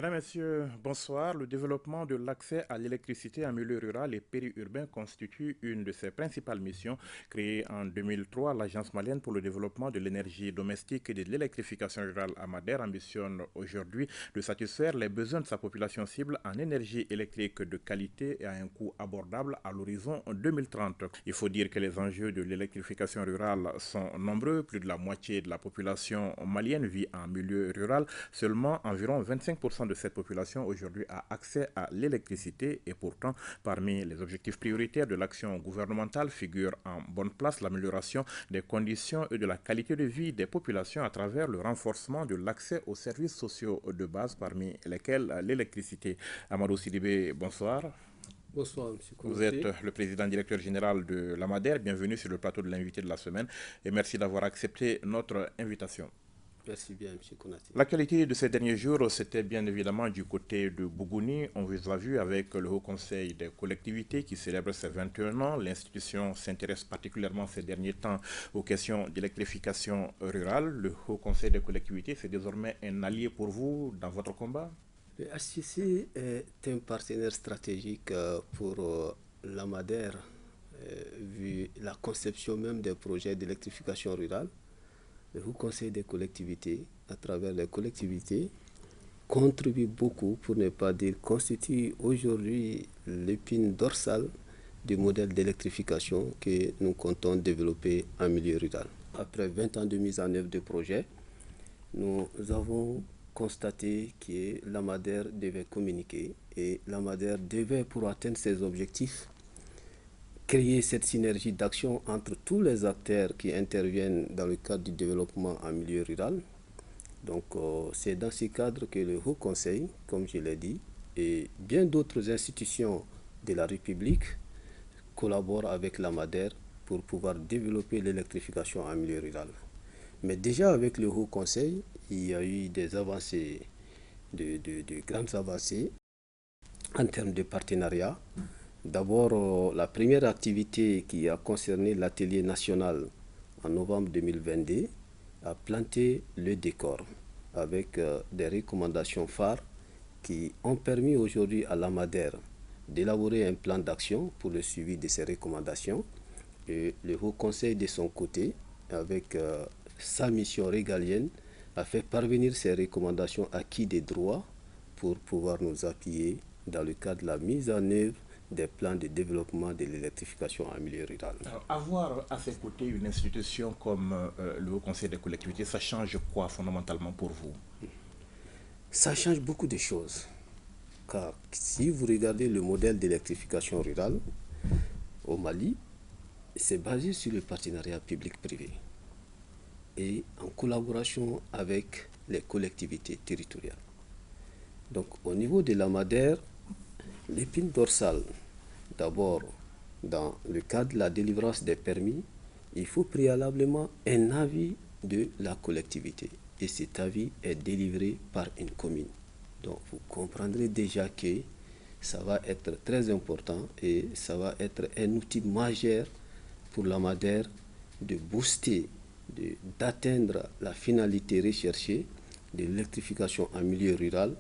Mesdames, Messieurs, bonsoir. Le développement de l'accès à l'électricité en milieu rural et périurbain constitue une de ses principales missions. Créée en 2003, l'Agence malienne pour le développement de l'énergie domestique et de l'électrification rurale AMADER ambitionne aujourd'hui de satisfaire les besoins de sa population cible en énergie électrique de qualité et à un coût abordable à l'horizon 2030. Il faut dire que les enjeux de l'électrification rurale sont nombreux. Plus de la moitié de la population malienne vit en milieu rural. Seulement environ 25% de cette population aujourd'hui a accès à l'électricité et pourtant, parmi les objectifs prioritaires de l'action gouvernementale figure en bonne place l'amélioration des conditions et de la qualité de vie des populations à travers le renforcement de l'accès aux services sociaux de base, parmi lesquels l'électricité. Amadou Sidibé, bonsoir. Bonsoir, M. Vous êtes Konaté. le président directeur général de l'AMADER. Bienvenue sur le plateau de l'invité de la semaine et merci d'avoir accepté notre invitation. Merci bien, M. Konaté. L'actualité de ces derniers jours, c'était bien évidemment du côté de Bougouni. On vous a vu avec le Haut Conseil des collectivités qui célèbre ses 21 ans. L'institution s'intéresse particulièrement ces derniers temps aux questions d'électrification rurale. Le Haut Conseil des collectivités, c'est désormais un allié pour vous dans votre combat? Le HCC est un partenaire stratégique pour l'AMADER, vu la conception même des projets d'électrification rurale. Le Haut Conseil des collectivités, à travers les collectivités, contribue beaucoup, pour ne pas dire constitue aujourd'hui l'épine dorsale du modèle d'électrification que nous comptons développer en milieu rural. Après 20 ans de mise en œuvre de projets, nous avons constaté que l'AMADER devait communiquer et l'AMADER devait, pour atteindre ses objectifs, créer cette synergie d'action entre tous les acteurs qui interviennent dans le cadre du développement en milieu rural. Donc c'est dans ce cadre que le Haut Conseil, comme je l'ai dit, et bien d'autres institutions de la République collaborent avec l'AMADER pour pouvoir développer l'électrification en milieu rural. Mais déjà avec le Haut Conseil, il y a eu des avancées, de grandes avancées en termes de partenariat. D'abord, la première activité qui a concerné l'atelier national en novembre 2022 a planté le décor avec des recommandations phares qui ont permis aujourd'hui à l'AMADER d'élaborer un plan d'action pour le suivi de ces recommandations. Et le Haut Conseil, de son côté, avec sa mission régalienne, a fait parvenir ces recommandations acquis des droits pour pouvoir nous appuyer dans le cadre de la mise en œuvre des plans de développement de l'électrification en milieu rural. Alors, avoir à ses côtés une institution comme le Haut Conseil des collectivités, ça change quoi fondamentalement pour vous? Ça change beaucoup de choses. Car si vous regardez le modèle d'électrification rurale au Mali, c'est basé sur le partenariat public-privé et en collaboration avec les collectivités territoriales. Donc au niveau de l'AMADER, l'épine dorsale, d'abord dans le cadre de la délivrance des permis, il faut préalablement un avis de la collectivité et cet avis est délivré par une commune. Donc vous comprendrez déjà que ça va être très important et ça va être un outil majeur pour l'AMADER de booster, d'atteindre la finalité recherchée de l'électrification en milieu rural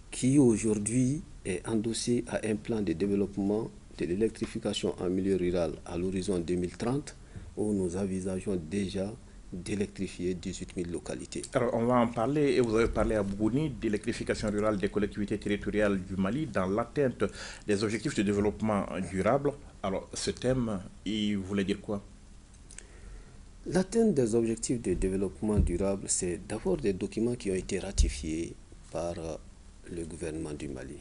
qui aujourd'hui est endossé à un plan de développement de l'électrification en milieu rural à l'horizon 2030 où nous envisageons déjà d'électrifier 18 000 localités. Alors, on va en parler, et vous avez parlé à Bougouni d'électrification rurale des collectivités territoriales du Mali dans l'atteinte des objectifs de développement durable. Alors, ce thème, il voulait dire quoi? L'atteinte des objectifs de développement durable, c'est d'abord des documents qui ont été ratifiés par le gouvernement du Mali.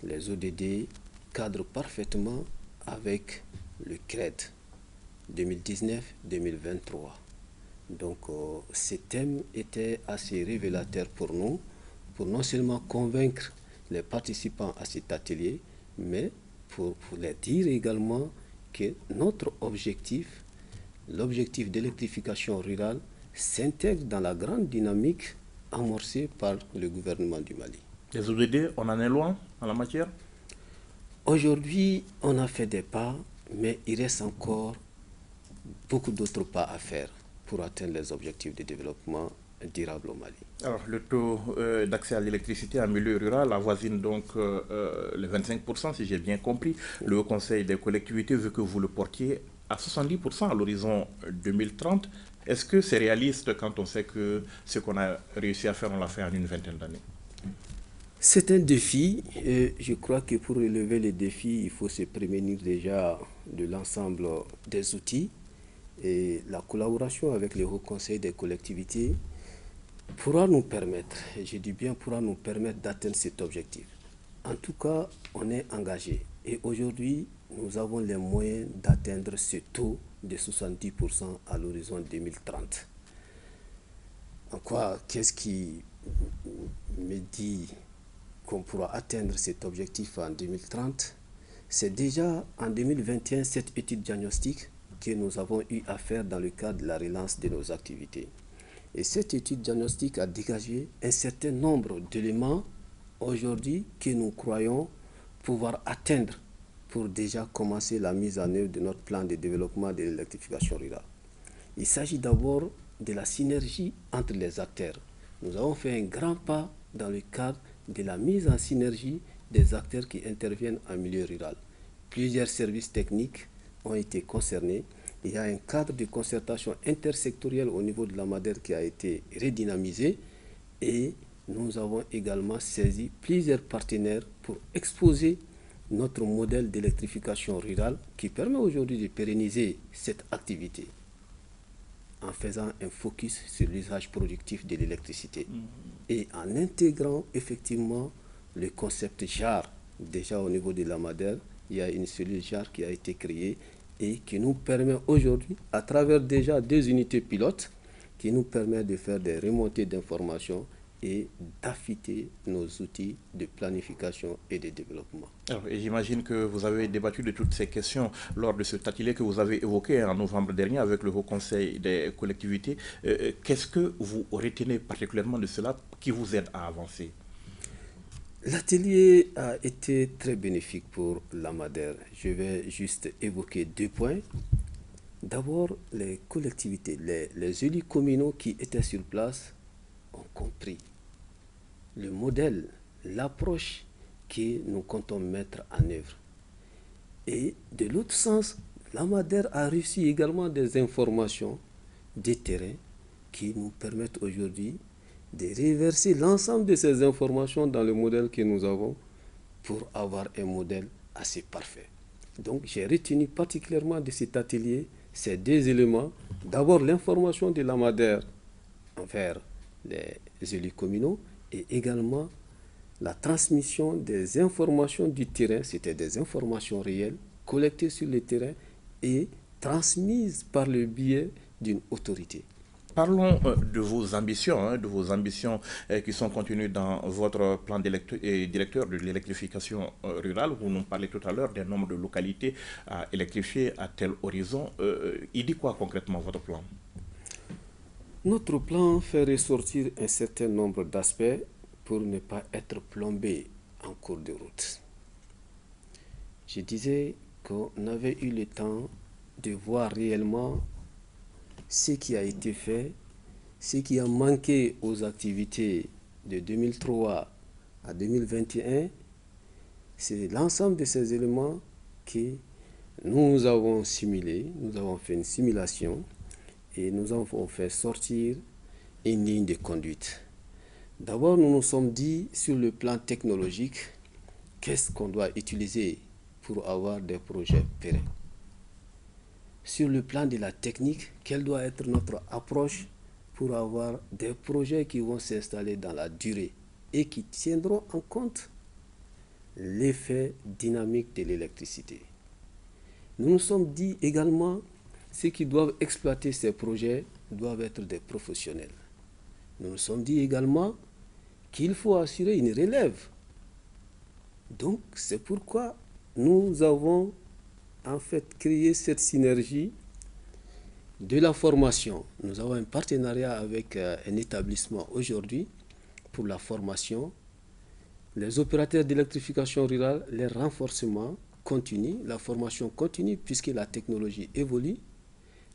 Les ODD cadrent parfaitement avec le CRED 2019-2023. Donc ces thèmes étaient assez révélateurs pour nous, pour non seulement convaincre les participants à cet atelier, mais pour les dire également que notre objectif, l'objectif d'électrification rurale, s'intègre dans la grande dynamique amorcée par le gouvernement du Mali. Les ODD, on en est loin en la matière? Aujourd'hui, on a fait des pas, mais il reste encore beaucoup d'autres pas à faire pour atteindre les objectifs de développement durable au Mali. Alors, le taux d'accès à l'électricité en milieu rural avoisine donc les 25%, si j'ai bien compris. Le Haut Conseil des collectivités veut que vous le portiez à 70% à l'horizon 2030. Est-ce que c'est réaliste quand on sait que ce qu'on a réussi à faire, on l'a fait en une vingtaine d'années? C'est un défi et je crois que pour relever les défis, il faut se prémunir déjà de l'ensemble des outils et la collaboration avec le Haut Conseil des collectivités pourra nous permettre, et je dis bien pourra nous permettre d'atteindre cet objectif. En tout cas, on est engagé et aujourd'hui, nous avons les moyens d'atteindre ce taux de 70% à l'horizon 2030. En quoi, qu'est-ce qui me dit qu'on pourra atteindre cet objectif en 2030? C'est déjà en 2021 cette étude diagnostique que nous avons eu à faire dans le cadre de la relance de nos activités. Et cette étude diagnostique a dégagé un certain nombre d'éléments aujourd'hui que nous croyons pouvoir atteindre pour déjà commencer la mise en œuvre de notre plan de développement de l'électrification rurale. Il s'agit d'abord de la synergie entre les acteurs. Nous avons fait un grand pas dans le cadre de la mise en synergie des acteurs qui interviennent en milieu rural. Plusieurs services techniques ont été concernés. Il y a un cadre de concertation intersectorielle au niveau de la Madère qui a été redynamisé et nous avons également saisi plusieurs partenaires pour exposer notre modèle d'électrification rurale qui permet aujourd'hui de pérenniser cette activité en faisant un focus sur l'usage productif de l'électricité et en intégrant effectivement le concept JAR. Déjà au niveau de la Madère, il y a une cellule JAR qui a été créée et qui nous permet aujourd'hui, à travers déjà 2 unités pilotes, qui nous permet de faire des remontées d'informations et d'affiner nos outils de planification et de développement. Alors, et j'imagine que vous avez débattu de toutes ces questions lors de cet atelier que vous avez évoqué en novembre dernier avec le Haut Conseil des collectivités. Qu'est-ce que vous retenez particulièrement de cela qui vous aide à avancer? L'atelier a été très bénéfique pour la Madère. Je vais juste évoquer 2 points. D'abord, les collectivités, les élus communaux qui étaient sur place ont compris le modèle, l'approche que nous comptons mettre en œuvre. Et de l'autre sens, la Madère a reçu également des informations des terrains qui nous permettent aujourd'hui de reverser l'ensemble de ces informations dans le modèle que nous avons pour avoir un modèle assez parfait. Donc j'ai retenu particulièrement de cet atelier ces 2 éléments. D'abord l'information de la Madère envers les élus communaux et également la transmission des informations du terrain. C'était des informations réelles collectées sur le terrain et transmises par le biais d'une autorité. Parlons de vos ambitions qui sont contenues dans votre plan directeur de l'électrification rurale. Vous nous parlez tout à l'heure des nombres de localités à électrifier à tel horizon. Il dit quoi concrètement votre plan? Notre plan fait ressortir un certain nombre d'aspects pour ne pas être plombé en cours de route. Je disais qu'on avait eu le temps de voir réellement ce qui a été fait, ce qui a manqué aux activités de 2003 à 2021, c'est l'ensemble de ces éléments que nous avons simulés, nous avons fait une simulation et nous avons fait sortir une ligne de conduite. D'abord, nous nous sommes dit sur le plan technologique, qu'est-ce qu'on doit utiliser pour avoir des projets pérennes. Sur le plan de la technique, quelle doit être notre approche pour avoir des projets qui vont s'installer dans la durée et qui tiendront en compte l'effet dynamique de l'électricité. Nous nous sommes dit également, ceux qui doivent exploiter ces projets doivent être des professionnels. Nous nous sommes dit également qu'il faut assurer une relève. Donc, c'est pourquoi nous avons en fait créé cette synergie de la formation. Nous avons un partenariat avec un établissement aujourd'hui pour la formation. Les opérateurs d'électrification rurale, les renforcements continue, la formation continue puisque la technologie évolue.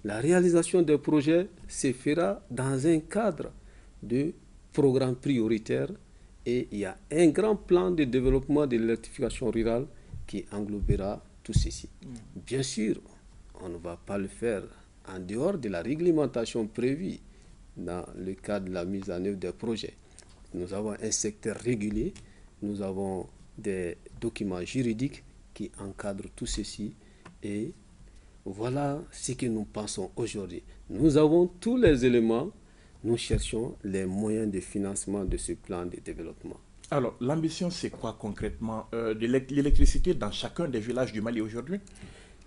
La réalisation des projets se fera dans un cadre de programmes prioritaires et il y a un grand plan de développement de l'électrification rurale qui englobera tout ceci. Bien sûr, on ne va pas le faire en dehors de la réglementation prévue dans le cadre de la mise en œuvre des projets. Nous avons un secteur régulé, nous avons des documents juridiques qui encadrent tout ceci et voilà ce que nous pensons aujourd'hui. Nous avons tous les éléments, nous cherchons les moyens de financement de ce plan de développement. Alors, l'ambition, c'est quoi concrètement de l'électricité dans chacun des villages du Mali aujourd'hui?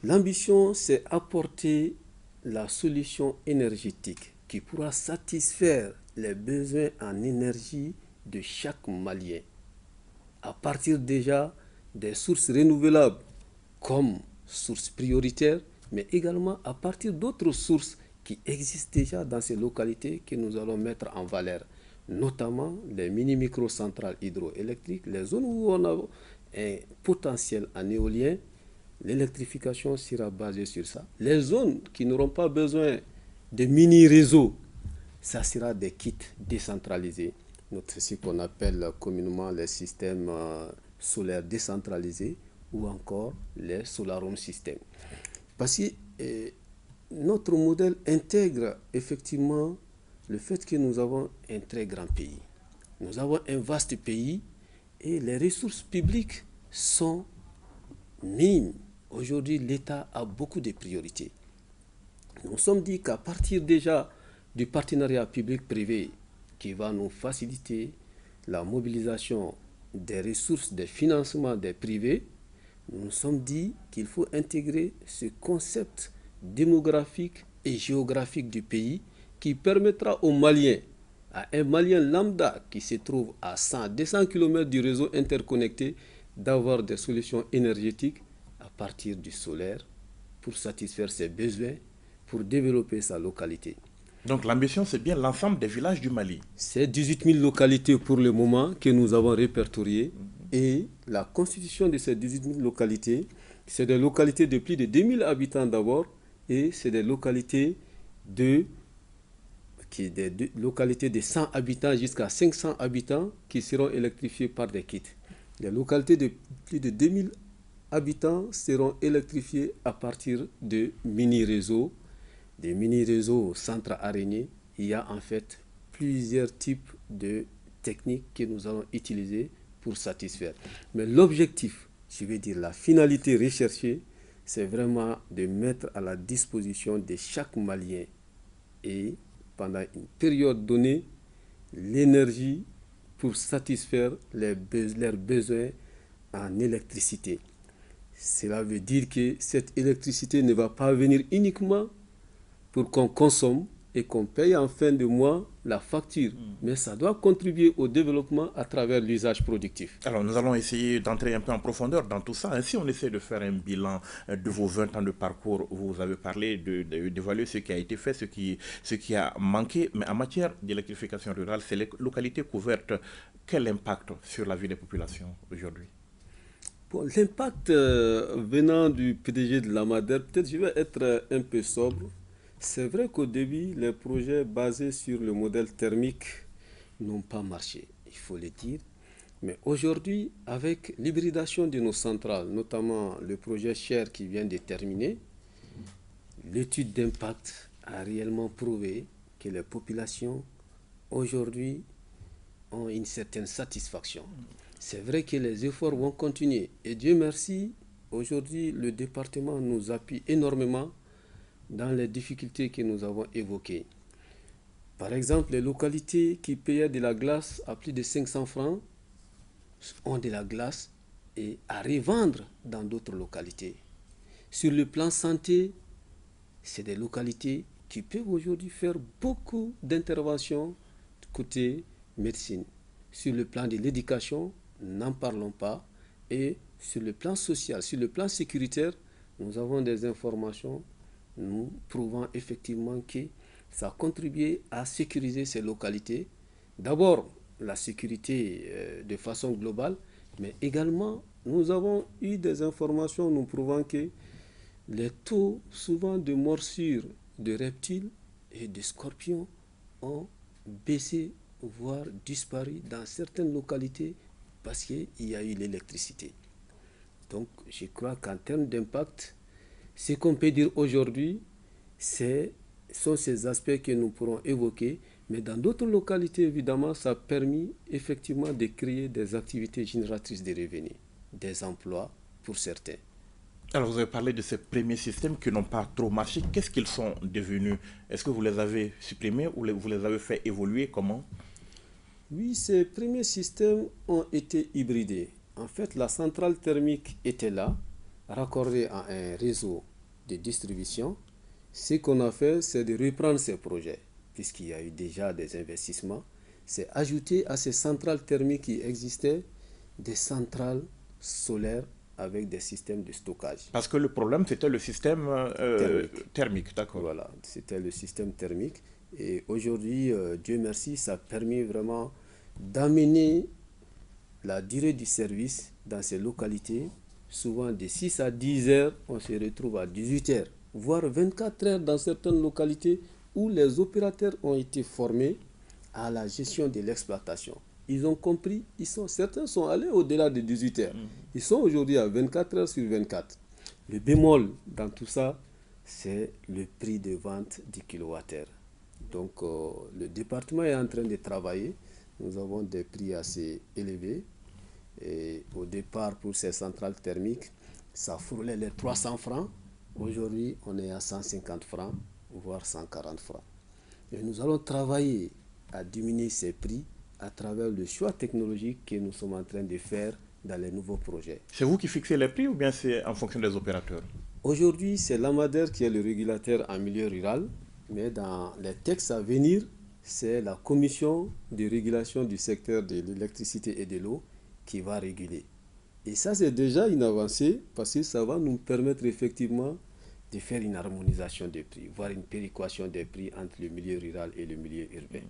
L'ambition, c'est apporter la solution énergétique qui pourra satisfaire les besoins en énergie de chaque Malien, à partir déjà des sources renouvelables comme sources prioritaires, mais également à partir d'autres sources qui existent déjà dans ces localités que nous allons mettre en valeur, notamment les mini-microcentrales hydroélectriques, les zones où on a un potentiel en éolien. L'électrification sera basée sur ça. Les zones qui n'auront pas besoin de mini-réseaux, ça sera des kits décentralisés. Ce qu'on appelle communément les systèmes solaires décentralisés ou encore les solar home systems. Parce que notre modèle intègre effectivement le fait que nous avons un très grand pays. Nous avons un vaste pays et les ressources publiques sont minimes. Aujourd'hui, l'État a beaucoup de priorités. Nous nous sommes dit qu'à partir déjà du partenariat public-privé qui va nous faciliter la mobilisation des ressources, des financements des privés, nous nous sommes dit qu'il faut intégrer ce concept démographique et géographique du pays qui permettra aux Maliens, à un Malien lambda qui se trouve à 100, 200 km du réseau interconnecté, d'avoir des solutions énergétiques à partir du solaire pour satisfaire ses besoins, pour développer sa localité. Donc l'ambition, c'est bien l'ensemble des villages du Mali. C'est 18 000 localités pour le moment que nous avons répertoriées. Et la constitution de ces 18 000 localités, c'est des localités de plus de 2 000 habitants d'abord, et c'est des localités de 100 habitants jusqu'à 500 habitants qui seront électrifiées par des kits. Les localités de plus de 2 000 habitants seront électrifiées à partir de mini-réseaux, des mini-réseaux centre araignée. Il y a en fait plusieurs types de techniques que nous allons utiliser pour satisfaire. Mais l'objectif, je veux dire la finalité recherchée, c'est vraiment de mettre à la disposition de chaque Malien et pendant une période donnée, l'énergie pour satisfaire leurs besoins en électricité. Cela veut dire que cette électricité ne va pas venir uniquement pour qu'on consomme et qu'on paye en fin de mois la facture. Mais ça doit contribuer au développement à travers l'usage productif. Alors nous allons essayer d'entrer un peu en profondeur dans tout ça. Si on essaie de faire un bilan de vos 20 ans de parcours, vous avez parlé d'évaluer ce qui a été fait, ce qui a manqué. Mais en matière d'électrification rurale, ces localités couvertes, quel impact sur la vie des populations aujourd'hui? Bon, l'impact venant du PDG de la Madère, peut-être je vais être un peu sobre. C'est vrai qu'au début, les projets basés sur le modèle thermique n'ont pas marché, il faut le dire. Mais aujourd'hui, avec l'hybridation de nos centrales, notamment le projet Cher qui vient de terminer, l'étude d'impact a réellement prouvé que les populations aujourd'hui ont une certaine satisfaction. C'est vrai que les efforts vont continuer. Et Dieu merci, aujourd'hui, le département nous appuie énormément dans les difficultés que nous avons évoquées. Par exemple, les localités qui payaient de la glace à plus de 500 francs ont de la glace et à revendre dans d'autres localités. Sur le plan santé, c'est des localités qui peuvent aujourd'hui faire beaucoup d'interventions côté médecine. Sur le plan de l'éducation, n'en parlons pas. Et sur le plan social, sur le plan sécuritaire, nous avons des informations nous prouvant effectivement que ça a contribué à sécuriser ces localités. D'abord, la sécurité de façon globale, mais également, nous avons eu des informations nous prouvant que les taux souvent de morsures de reptiles et de scorpions ont baissé voire disparu dans certaines localités parce qu'il y a eu l'électricité. Donc je crois qu'en termes d'impact, ce qu'on peut dire aujourd'hui, sont ces aspects que nous pourrons évoquer, mais dans d'autres localités, évidemment, ça a permis effectivement de créer des activités génératrices de revenus, des emplois pour certains. Alors, vous avez parlé de ces premiers systèmes qui n'ont pas trop marché. Qu'est-ce qu'ils sont devenus? Est-ce que vous les avez supprimés ou vous les avez fait évoluer? Comment? Oui, ces premiers systèmes ont été hybridés. En fait, la centrale thermique était là, raccordée à un réseau de distribution. Ce qu'on a fait, c'est de reprendre ces projets, puisqu'il y a eu déjà des investissements. C'est ajouter à ces centrales thermiques qui existaient des centrales solaires avec des systèmes de stockage. Parce que le problème, c'était le système thermique, d'accord. Voilà, c'était le système thermique. Et aujourd'hui, Dieu merci, ça a permis vraiment d'amener la durée du service dans ces localités. Souvent de 6 à 10 heures, on se retrouve à 18 heures, voire 24 heures dans certaines localités où les opérateurs ont été formés à la gestion de l'exploitation. Ils ont compris, certains sont allés au-delà de 18 heures. Ils sont aujourd'hui à 24 heures sur 24. Le bémol dans tout ça, c'est le prix de vente du kilowattheure. Donc le département est en train de travailler. Nous avons des prix assez élevés. Et au départ, pour ces centrales thermiques, ça frôlait les 300 francs. Aujourd'hui, on est à 150 francs, voire 140 francs. Et nous allons travailler à diminuer ces prix à travers le choix technologique que nous sommes en train de faire dans les nouveaux projets. C'est vous qui fixez les prix ou bien c'est en fonction des opérateurs? Aujourd'hui, c'est l'AMADER qui est le régulateur en milieu rural, mais dans les textes à venir, c'est la commission de régulation du secteur de l'électricité et de l'eau qui va réguler. Et ça, c'est déjà une avancée parce que ça va nous permettre effectivement de faire une harmonisation des prix, voire une péréquation des prix entre le milieu rural et le milieu urbain.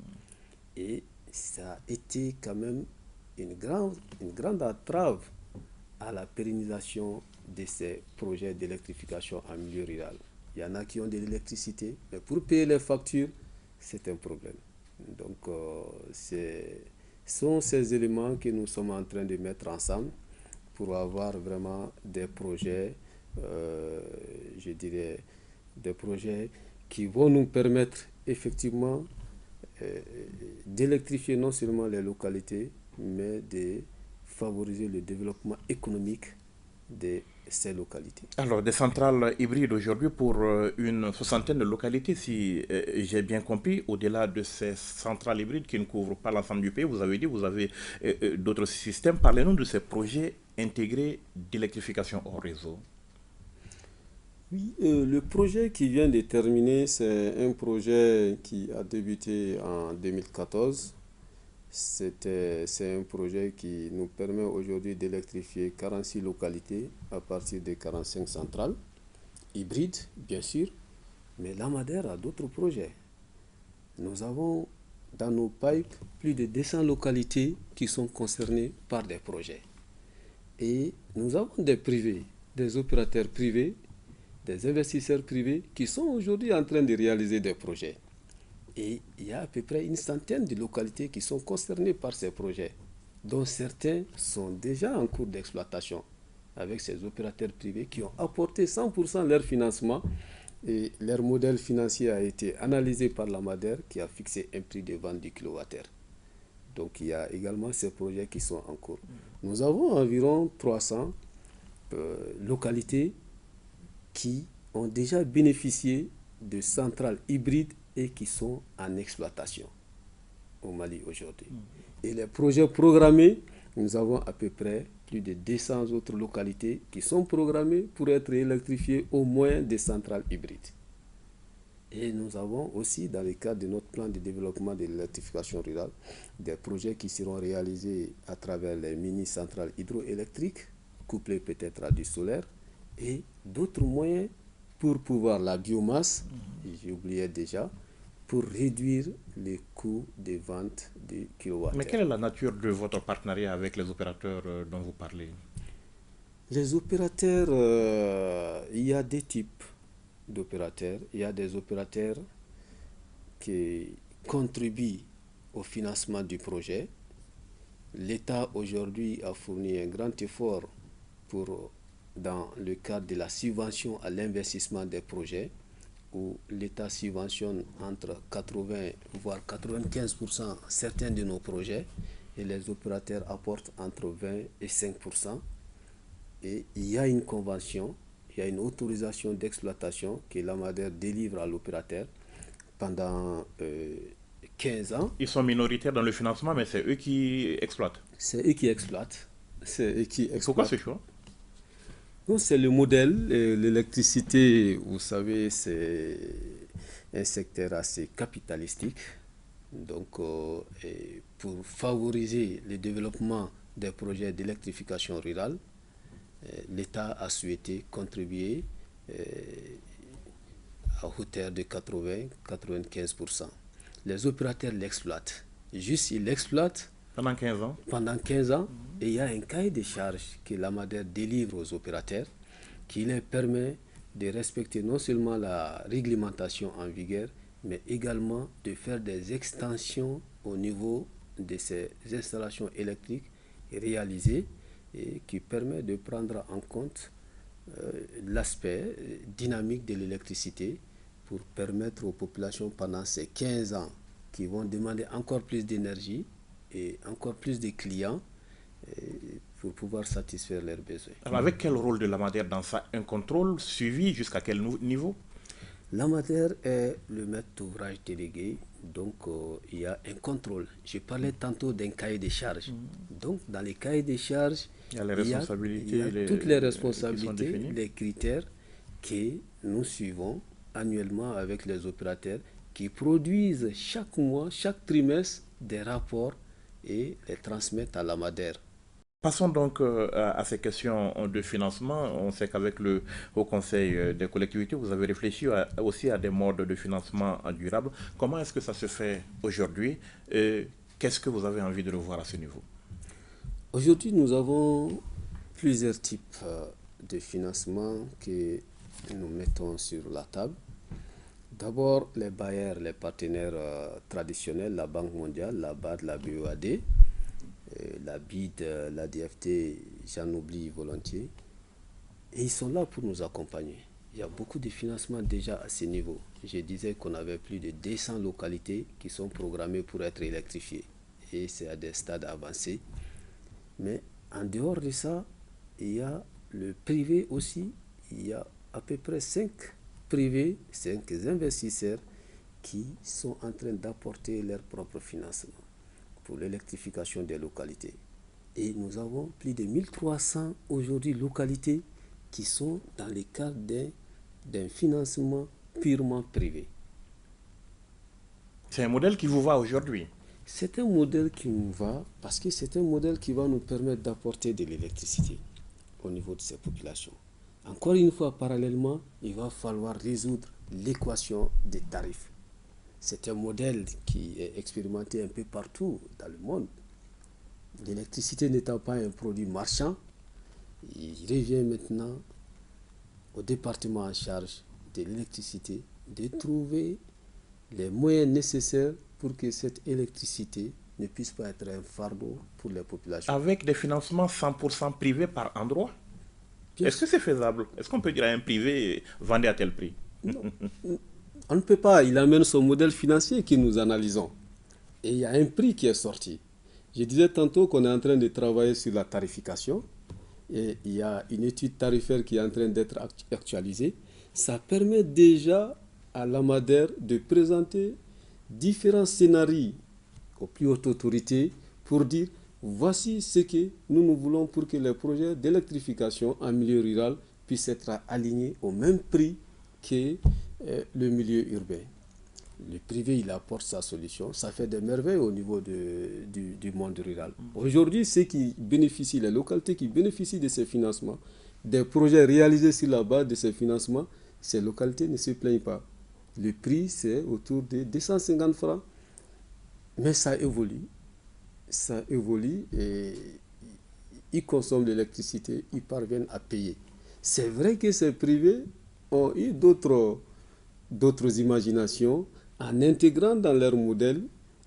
Et ça a été quand même une grande entrave à la pérennisation de ces projets d'électrification en milieu rural. Il y en a qui ont de l'électricité, mais pour payer les factures, c'est un problème. Donc, ce sont ces éléments que nous sommes en train de mettre ensemble pour avoir vraiment des projets, je dirais, des projets qui vont nous permettre effectivement d'électrifier non seulement les localités, mais de favoriser le développement économique de ces localités. Alors, des centrales hybrides aujourd'hui pour une soixantaine de localités, si j'ai bien compris, au-delà de ces centrales hybrides qui ne couvrent pas l'ensemble du pays, vous avez dit, vous avez d'autres systèmes. Parlez-nous de ces projets intégrés d'électrification hors réseau. Oui, le projet qui vient de terminer, c'est un projet qui a débuté en 2014. C'est un projet qui nous permet aujourd'hui d'électrifier 46 localités à partir de 45 centrales, hybrides bien sûr, mais l'AMADER a d'autres projets. Nous avons dans nos pipes plus de 200 localités qui sont concernées par des projets. Et nous avons des privés, des opérateurs privés, des investisseurs privés qui sont aujourd'hui en train de réaliser des projets. Et il y a à peu près une centaine de localités qui sont concernées par ces projets, dont certains sont déjà en cours d'exploitation avec ces opérateurs privés qui ont apporté 100% leur financement et leur modèle financier a été analysé par l'AMADER qui a fixé un prix de vente du kilowattheure. Donc il y a également ces projets qui sont en cours. Nous avons environ 300 localités qui ont déjà bénéficié de centrales hybrides et qui sont en exploitation au Mali aujourd'hui. Et les projets programmés, nous avons à peu près plus de 200 autres localités qui sont programmées pour être électrifiées au moins des centrales hybrides. Et nous avons aussi, dans le cadre de notre plan de développement de l'électrification rurale, des projets qui seront réalisés à travers les mini-centrales hydroélectriques, couplées peut-être à du solaire, et d'autres moyens pour pouvoir la biomasse, j'ai oublié déjà, pour réduire les coûts de vente des kilowattheures. Mais quelle est la nature de votre partenariat avec les opérateurs dont vous parlez? Les opérateurs, il y a des types d'opérateurs. Il y a des opérateurs qui contribuent au financement du projet. L'État aujourd'hui a fourni un grand effort dans le cadre de la subvention à l'investissement des projets, où l'État subventionne entre 80 voire 95% certains de nos projets et les opérateurs apportent entre 20 et 5%. Et il y a une convention, il y a une autorisation d'exploitation que l'AMADER délivre à l'opérateur pendant 15 ans. Ils sont minoritaires dans le financement, mais c'est eux qui exploitent. C'est eux qui exploitent. C'est eux qui exploitent. Pourquoi ce choix? C'est le modèle. L'électricité, vous savez, c'est un secteur assez capitalistique. Donc, pour favoriser le développement des projets d'électrification rurale, l'État a souhaité contribuer à hauteur de 80-95%. Les opérateurs l'exploitent. Juste, ils l'exploitent pendant 15 ans. Pendant 15 ans, et il y a un cahier de charges que l'AMADER délivre aux opérateurs qui leur permet de respecter non seulement la réglementation en vigueur, mais également de faire des extensions au niveau de ces installations électriques réalisées et qui permet de prendre en compte l'aspect dynamique de l'électricité pour permettre aux populations pendant ces 15 ans qui vont demander encore plus d'énergie et encore plus de clients pour pouvoir satisfaire leurs besoins. Alors avec quel rôle de l'AMADER dans ça? Un contrôle suivi jusqu'à quel niveau? L'AMADER est le maître d'ouvrage délégué, donc il y a un contrôle. Je parlais tantôt d'un cahier des charges. Donc dans les cahiers des charges, il y a les responsabilités, il y a toutes les responsabilités, les critères que nous suivons annuellement avec les opérateurs qui produisent chaque mois, chaque trimestre des rapports et les transmettent à l'AMADER. Passons donc à ces questions de financement. On sait qu'avec le Haut Conseil des collectivités, vous avez réfléchi aussi à des modes de financement durable. Comment est-ce que ça se fait aujourd'hui? Qu'est-ce que vous avez envie de revoir à ce niveau? Aujourd'hui, nous avons plusieurs types de financement que nous mettons sur la table. D'abord, les bailleurs, les partenaires traditionnels, la Banque mondiale, la BAD, la BEAD, la BID, la DFT, j'en oublie volontiers. Et ils sont là pour nous accompagner. Il y a beaucoup de financements déjà à ce niveau. Je disais qu'on avait plus de 200 localités qui sont programmées pour être électrifiées. Et c'est à des stades avancés. Mais en dehors de ça, il y a le privé aussi. Il y a à peu près 5 privés, 5 investisseurs qui sont en train d'apporter leur propre financement pour l'électrification des localités. Et nous avons plus de 1300 aujourd'hui localités qui sont dans le cadre d'un financement purement privé. C'est un modèle qui vous va aujourd'hui? C'est un modèle qui nous va parce que c'est un modèle qui va nous permettre d'apporter de l'électricité au niveau de ces populations. Encore une fois, parallèlement, il va falloir résoudre l'équation des tarifs. C'est un modèle qui est expérimenté un peu partout dans le monde. L'électricité n'étant pas un produit marchand, il revient maintenant au département en charge de l'électricité de trouver les moyens nécessaires pour que cette électricité ne puisse pas être un fardeau pour les populations. Avec des financements 100% privés par endroit? Est-ce que c'est faisable? Est-ce qu'on peut dire à un privé, vendez à tel prix? Non. On ne peut pas. Il amène son modèle financier que nous analysons. Et il y a un prix qui est sorti. Je disais tantôt qu'on est en train de travailler sur la tarification. Et il y a une étude tarifaire qui est en train d'être actualisée. Ça permet déjà à l'AMADER de présenter différents scénarios aux plus hautes autorités pour dire voici ce que nous voulons pour que les projets d'électrification en milieu rural puissent être alignés au même prix que le milieu urbain. Le privé, il apporte sa solution. Ça fait des merveilles au niveau du monde rural. Aujourd'hui, ceux qui bénéficient, les localités qui bénéficient de ces financements, des projets réalisés sur la base de ces financements, ces localités ne se plaignent pas. Le prix, c'est autour de 250 francs. Mais ça évolue. Ça évolue et ils consomment l'électricité, ils parviennent à payer. C'est vrai que ces privés ont eu d'autres imaginations en intégrant dans leur modèle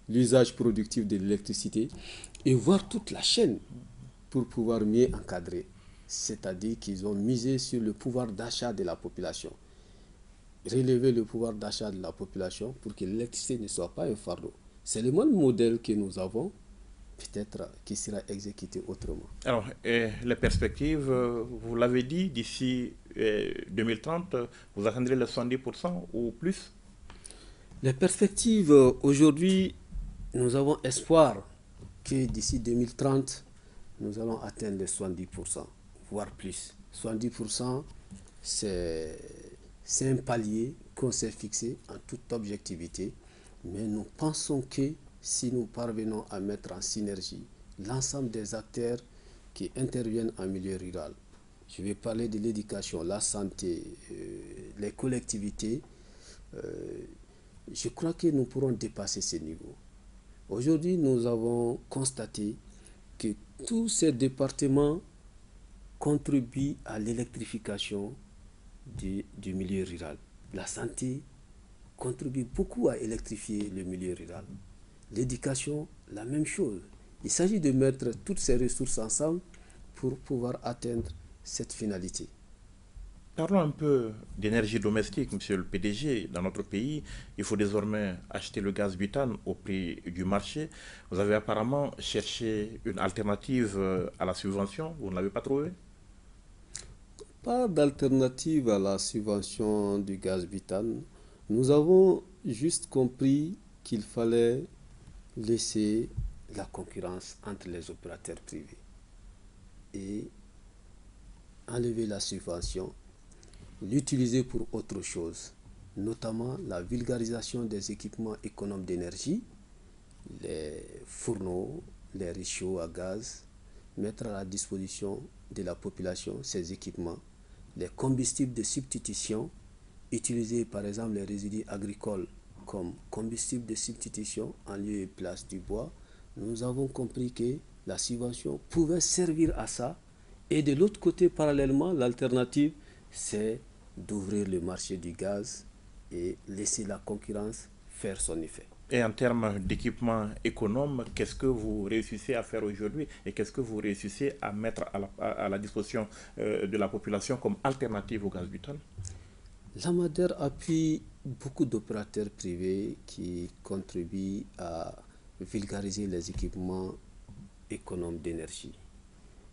l'usage productif de l'électricité et voir toute la chaîne pour pouvoir mieux encadrer. C'est-à-dire qu'ils ont misé sur le pouvoir d'achat de la population. Relever le pouvoir d'achat de la population pour que l'électricité ne soit pas un fardeau. C'est le même modèle que nous avons, peut-être qui sera exécuté autrement. Alors, les perspectives, vous l'avez dit, d'ici 2030, vous atteindrez les 70% ou plus? Les perspectives, aujourd'hui, nous avons espoir que d'ici 2030, nous allons atteindre les 70%, voire plus. 70%, c'est un palier qu'on s'est fixé en toute objectivité, mais nous pensons que si nous parvenons à mettre en synergie l'ensemble des acteurs qui interviennent en milieu rural, je vais parler de l'éducation, la santé, les collectivités, je crois que nous pourrons dépasser ces niveaux. Aujourd'hui, nous avons constaté que tous ces départements contribuent à l'électrification du milieu rural. La santé contribue beaucoup à électrifier le milieu rural. L'éducation, la même chose. Il s'agit de mettre toutes ces ressources ensemble pour pouvoir atteindre cette finalité. Parlons un peu d'énergie domestique, monsieur le PDG. Dans notre pays, il faut désormais acheter le gaz butane au prix du marché. Vous avez apparemment cherché une alternative à la subvention. Vous ne l'avez pas trouvée? Pas d'alternative à la subvention du gaz butane. Nous avons juste compris qu'il fallait laisser la concurrence entre les opérateurs privés et enlever la subvention, l'utiliser pour autre chose, notamment la vulgarisation des équipements économes d'énergie, les fourneaux, les réchauds à gaz, mettre à la disposition de la population ces équipements, les combustibles de substitution, utiliser par exemple les résidus agricoles comme combustible de substitution en lieu et place du bois. Nous avons compris que la subvention pouvait servir à ça. Et de l'autre côté, parallèlement, l'alternative, c'est d'ouvrir le marché du gaz et laisser la concurrence faire son effet. Et en termes d'équipements économes, qu'est-ce que vous réussissez à faire aujourd'hui et qu'est-ce que vous réussissez à mettre à la disposition de la population comme alternative au gaz butane? L'AMADER appuie beaucoup d'opérateurs privés qui contribuent à vulgariser les équipements économes d'énergie.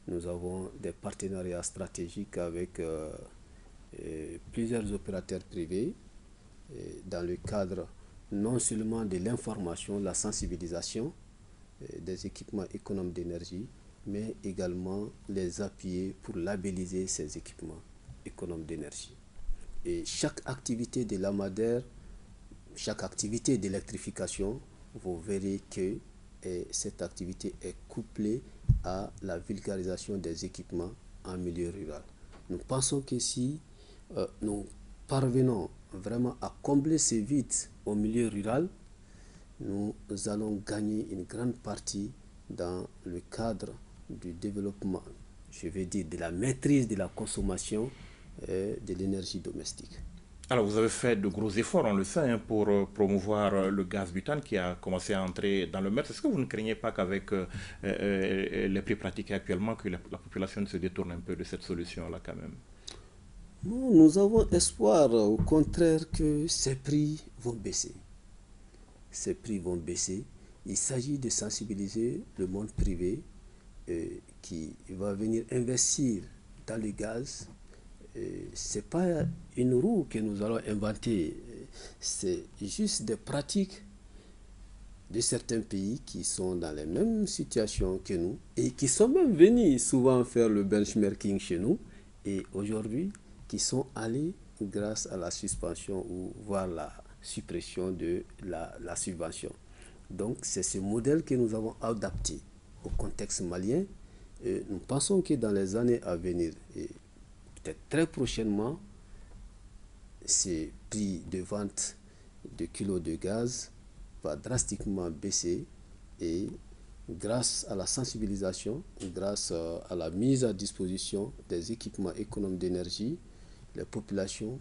Nous avons des partenariats stratégiques avec plusieurs opérateurs privés dans le cadre non seulement de l'information, la sensibilisation des équipements économes d'énergie, mais également les appuyer pour labelliser ces équipements économes d'énergie. Et chaque activité de l'AMADER, chaque activité d'électrification, vous verrez que cette activité est couplée à la vulgarisation des équipements en milieu rural. Nous pensons que si nous parvenons vraiment à combler ces vides au milieu rural, nous allons gagner une grande partie dans le cadre du développement, je vais dire de la maîtrise de la consommation de l'énergie domestique. Alors, vous avez fait de gros efforts, on le sait, hein, pour promouvoir le gaz butane qui a commencé à entrer dans le mètre. Est-ce que vous ne craignez pas qu'avec les prix pratiqués actuellement, que la population se détourne un peu de cette solution-là quand même? Non, nous avons espoir, au contraire, que ces prix vont baisser. Ces prix vont baisser. Il s'agit de sensibiliser le monde privé qui va venir investir dans le gaz. Ce n'est pas une roue que nous allons inventer, c'est juste des pratiques de certains pays qui sont dans les mêmes situations que nous et qui sont même venus souvent faire le benchmarking chez nous et aujourd'hui qui sont allés grâce à la suspension ou voire la suppression de la subvention. Donc c'est ce modèle que nous avons adapté au contexte malien. Et nous pensons que dans les années à venir, et peut-être très prochainement, ces prix de vente de kilos de gaz va drastiquement baisser et grâce à la sensibilisation, grâce à la mise à disposition des équipements économes d'énergie, les populations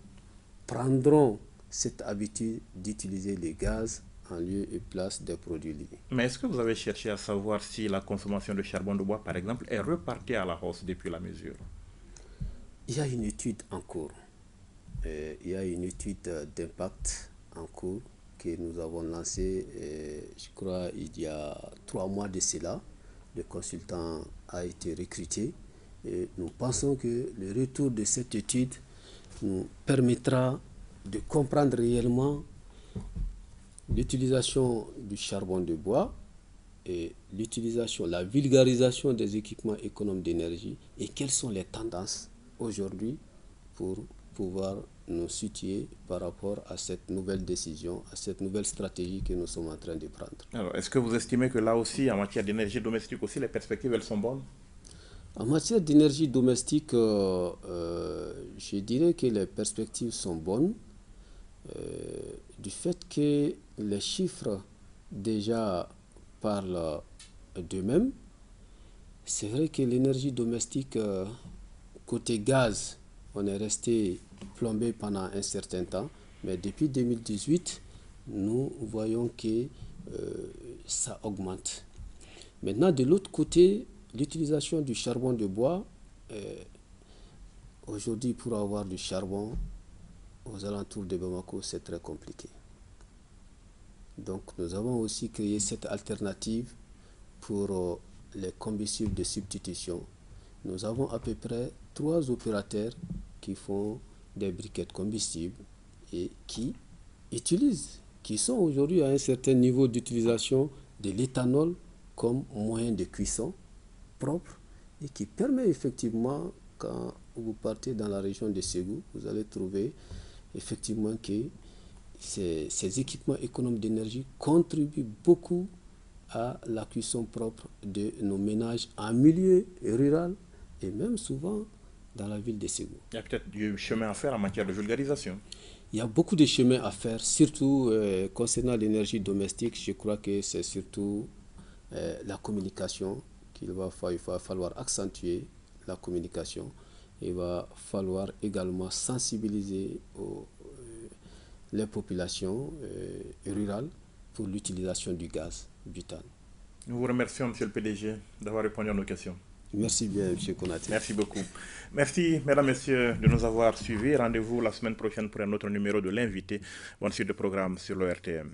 prendront cette habitude d'utiliser le gaz en lieu et place des produits ligneux. Mais est-ce que vous avez cherché à savoir si la consommation de charbon de bois, par exemple, est repartie à la hausse depuis la mesure? Il y a une étude en cours. Il y a une étude d'impact en cours que nous avons lancée, je crois, il y a 3 mois de cela. Le consultant a été recruté et nous pensons que le retour de cette étude nous permettra de comprendre réellement l'utilisation du charbon de bois et l'utilisation, la vulgarisation des équipements économes d'énergie et quelles sont les tendances aujourd'hui pour pouvoir nous situer par rapport à cette nouvelle décision, à cette nouvelle stratégie que nous sommes en train de prendre. Alors, est-ce que vous estimez que là aussi, en matière d'énergie domestique aussi, les perspectives, elles sont bonnes? En matière d'énergie domestique, je dirais que les perspectives sont bonnes, du fait que les chiffres déjà parlent d'eux-mêmes. C'est vrai que l'énergie domestique, côté gaz, on est resté plombé pendant un certain temps, mais depuis 2018, nous voyons que ça augmente. Maintenant, de l'autre côté, l'utilisation du charbon de bois, aujourd'hui, pour avoir du charbon aux alentours de Bamako, c'est très compliqué. Donc, nous avons aussi créé cette alternative pour les combustibles de substitution. Nous avons à peu près 3 opérateurs qui font des briquettes combustibles et qui utilisent, qui sont aujourd'hui à un certain niveau d'utilisation de l'éthanol comme moyen de cuisson propre et qui permet effectivement, quand vous partez dans la région de Ségou, vous allez trouver effectivement que ces équipements économes d'énergie contribuent beaucoup à la cuisson propre de nos ménages en milieu rural et même souvent dans la ville de Ségou. Il y a peut-être du chemin à faire en matière de vulgarisation. Il y a beaucoup de chemin à faire, surtout concernant l'énergie domestique. Je crois que c'est surtout la communication il va falloir accentuer la communication. Il va falloir également sensibiliser les populations rurales pour l'utilisation du gaz butane. Nous vous remercions, Monsieur le PDG, d'avoir répondu à nos questions. Merci bien, M. Konaté. Merci beaucoup. Merci, mesdames, messieurs, de nous avoir suivis. Rendez-vous la semaine prochaine pour un autre numéro de l'invité. Bonne suite de programme sur l'ORTM.